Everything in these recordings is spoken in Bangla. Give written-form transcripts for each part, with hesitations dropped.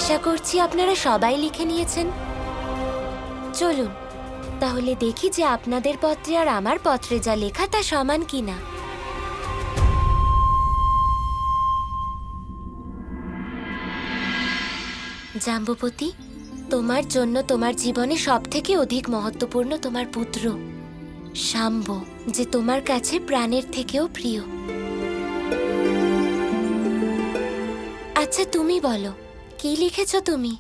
আশা করছি আপনারা সবাই লিখে নিয়েছেন। চলুন তাহলে দেখি যে আপনাদের পত্রে আর আমার পত্রে যা লেখা তা সমান কিনা। জাম্বুপতি, তোমার জন্য তোমার জীবনে সবথেকে অধিক মহত্বপূর্ণ তোমার পুত্র শাম্ব, যে তোমার কাছে প্রাণের থেকেও প্রিয়। আচ্ছা তুমি বলো, কি লিখেছ তুমি?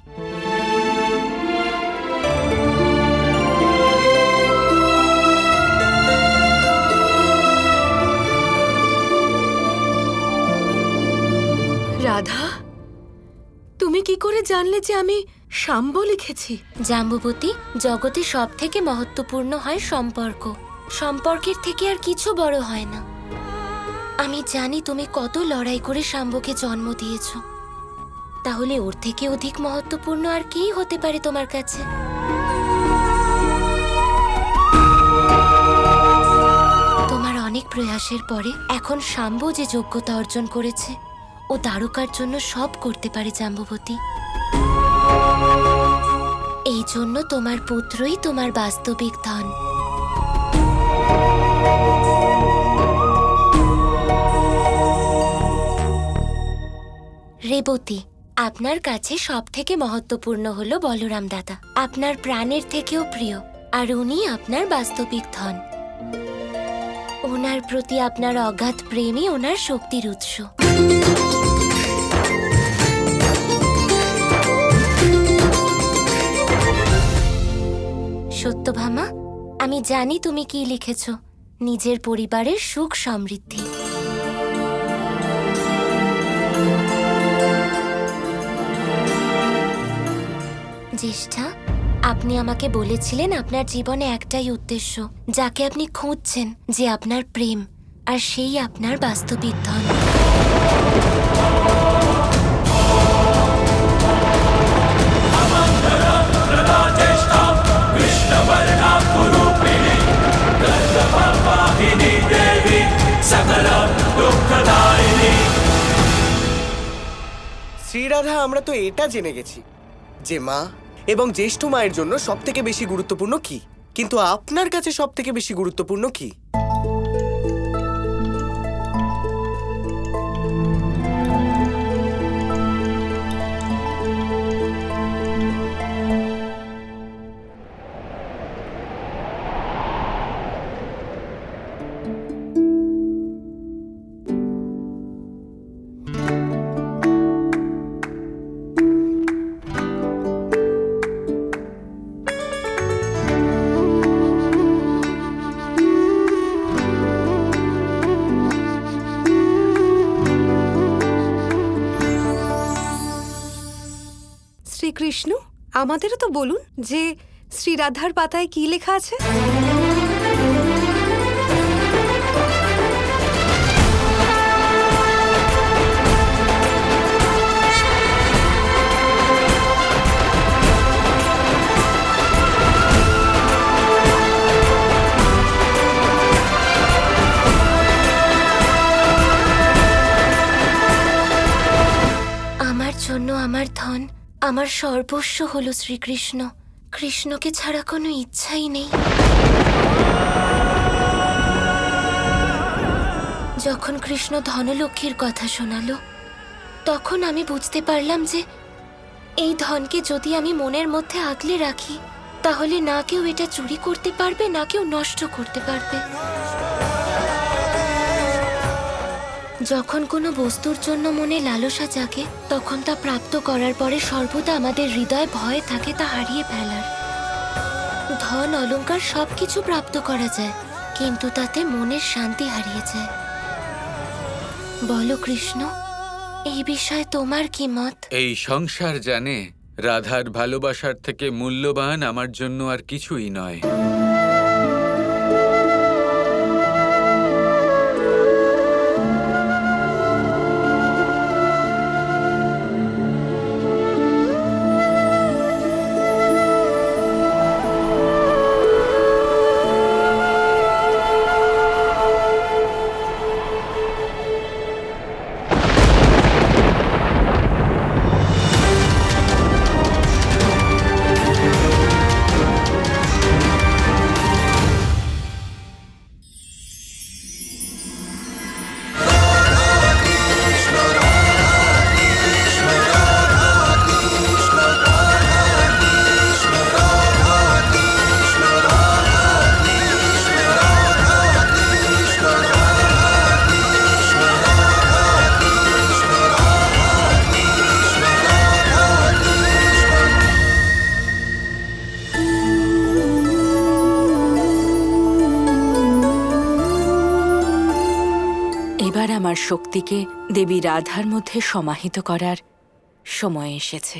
রাধা, তুমি কি করে জানলে যে আমি শাম্ব লিখেছি? জাম্বুপতি, জগতে সব থেকে মহত্বপূর্ণ হয় সম্পর্ক। সম্পর্কের থেকে আর কিছু বড় হয় না। আমি জানি তুমি কত লড়াই করে শাম্বকে জন্ম দিয়েছ, তাহলে ওর থেকে অধিক মহত্বপূর্ণ আর কি হতে পারে তোমার কাছে? তোমার অনেক প্রয়াসের পরে এখন শাম্ব যে যোগ্যতা অর্জন করেছে, ও দ্বারকার জন্য সব করতে পারে জাম্বুবতী। এই জন্য তোমার পুত্রই তোমার বাস্তবিক ধন। রেবতী, আপনার কাছে সব থেকে মহত্বপূর্ণ হলো বলরাম দাদা, আপনার প্রাণের থেকেও প্রিয়, আর উনি আপনার বাস্তবিক ধন। ওনার প্রতি আপনার অগাধ প্রেমই ওনার শক্তির উৎস। সত্যভামা, আমি জানি তুমি কি লিখেছ, নিজের পরিবারের সুখ সমৃদ্ধি। জ্যেষ্ঠা, আপনি আমাকে বলেছিলেন আপনার জীবনে একটাই উদ্দেশ্য, যাকে আপনি খুঁজছেন, যে আপনার প্রেম, আর সেই আপনার বাস্তবিক ধন। শ্রীরাধা, আমরা তো এটা জেনে গেছি যে মা এবং জ্যেষ্ঠ মায়ের জন্য সব থেকে বেশি গুরুত্বপূর্ণ কি, কিন্তু আপনার কাছে সব থেকে বেশি গুরুত্বপূর্ণ কি? শ্রীকৃষ্ণ, আমাদেরও তো বলুন যে শ্রীরাধার পাতায় কি লেখা আছে। আমার জন্য আমার ধন, আমার সর্বস্ব হলো শ্রীকৃষ্ণ। কৃষ্ণকে ছাড়া কোনো ইচ্ছাই নেই। যখন কৃষ্ণ ধনলক্ষ্মীর কথা শোনালো, তখন আমি বুঝতে পারলাম যে এই ধনকে যদি আমি মনের মধ্যে আগলে রাখি, তাহলে না কেউ এটা চুরি করতে পারবে, না কেউ নষ্ট করতে পারবে। যখন কোনো বস্তুর জন্য মনে লালসা জাগে, তখন তা প্রাপ্ত করার পরে সর্বদা আমাদের হৃদয়ে ভয় থাকে তা হারিয়ে ফেলার। ধন অলংকার সবকিছু প্রাপ্ত করা যায়, কিন্তু তাতে মনের শান্তি হারিয়ে যায়। বলো কৃষ্ণ, এই বিষয়ে তোমার কি মত? এই সংসার জানে রাধার ভালোবাসার থেকে মূল্যবান আমার জন্য আর কিছুই নয়। শক্তিকে দেবী রাধার মধ্যে সমাহিত করার সময় এসেছে।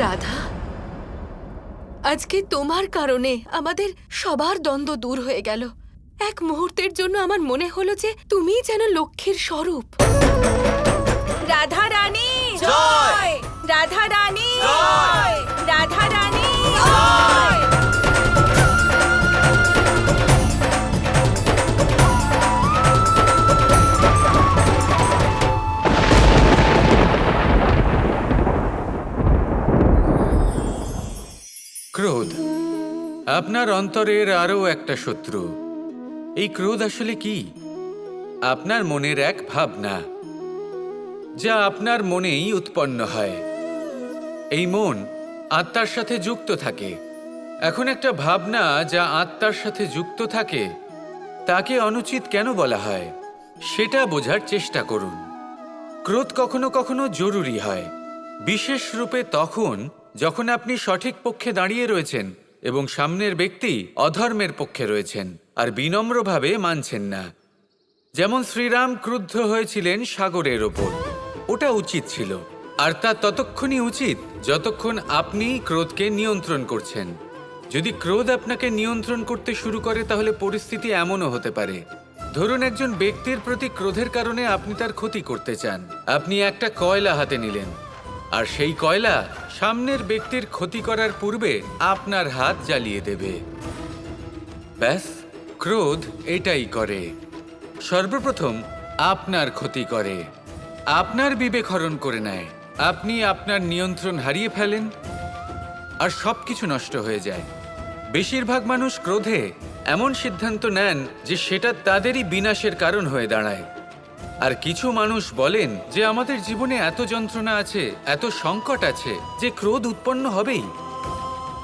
রাধা, আজকে তোমার কারণে আমাদের সবার দ্বন্দ্ব দূর হয়ে গেল। এক মুহূর্তের জন্য আমার মনে হলো যে তুমিই যেন লক্ষ্মীর স্বরূপ। রাধা রানী জয়! রাধা রানী জয়! রাধা রানী জয়! ক্রোধ আপনার অন্তরের আরও একটা শত্রু। এই ক্রোধ আসলে কি? আপনার মনের এক ভাবনা, যা আপনার মনেই উৎপন্ন হয়। এই মন আত্মার সাথে যুক্ত থাকে। এখন একটা ভাবনা যা আত্মার সাথে যুক্ত থাকে, তাকে অনুচিত কেন বলা হয় সেটা বোঝার চেষ্টা করুন। ক্রোধ কখনো কখনো জরুরি হয়, বিশেষ রূপে তখন যখন আপনি সঠিক পক্ষে দাঁড়িয়ে রয়েছেন এবং সামনের ব্যক্তি অধর্মের পক্ষে রয়েছেন আর বিনম্রভাবে মানছেন না। যেমন শ্রীরাম ক্রুদ্ধ হয়েছিলেন সাগরের ওপর, ওটা উচিত ছিল, আর তা ততক্ষণই উচিত যতক্ষণ আপনি ক্রোধকে নিয়ন্ত্রণ করছেন। যদি ক্রোধ আপনাকে নিয়ন্ত্রণ করতে শুরু করে তাহলে পরিস্থিতি এমনও হতে পারে, ধরুন একজন ব্যক্তির প্রতি ক্রোধের কারণে আপনি তার ক্ষতি করতে চান। আপনি একটা কয়লা হাতে নিলেন আর সেই কয়লা সামনের ব্যক্তির ক্ষতি করার পূর্বে আপনার হাত জ্বালিয়ে দেবে। ব্যাস, ক্রোধ এটাই করে। সর্বপ্রথম আপনার ক্ষতি করে, আপনার বিবেক হরণ করে নেয়, আপনি আপনার নিয়ন্ত্রণ হারিয়ে ফেলেন আর সবকিছু নষ্ট হয়ে যায়। বেশিরভাগ মানুষ ক্রোধে এমন সিদ্ধান্ত নেন যে সেটা তাদেরই বিনাশের কারণ হয়ে দাঁড়ায়। আর কিছু মানুষ বলেন যে আমাদের জীবনে এত যন্ত্রণা আছে, এত সংকট আছে যে ক্রোধ উৎপন্ন হবেই।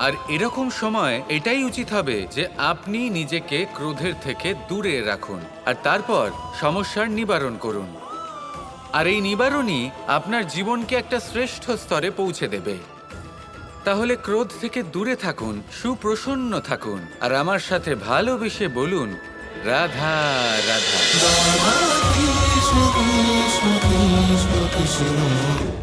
আর এরকম সময় এটাই উচিত হবে যে আপনি নিজেকে ক্রোধের থেকে দূরে রাখুন আর তারপর সমস্যার নিবারণ করুন। আর এই নিবারণই আপনার জীবনকে একটা শ্রেষ্ঠ স্তরে পৌঁছে দেবে। তাহলে ক্রোধ থেকে দূরে থাকুন, সুপ্রসন্ন থাকুন আর আমার সাথে ভালোবেসে বলুন, Radha Radha. Krishna Krishna Krishna Krishna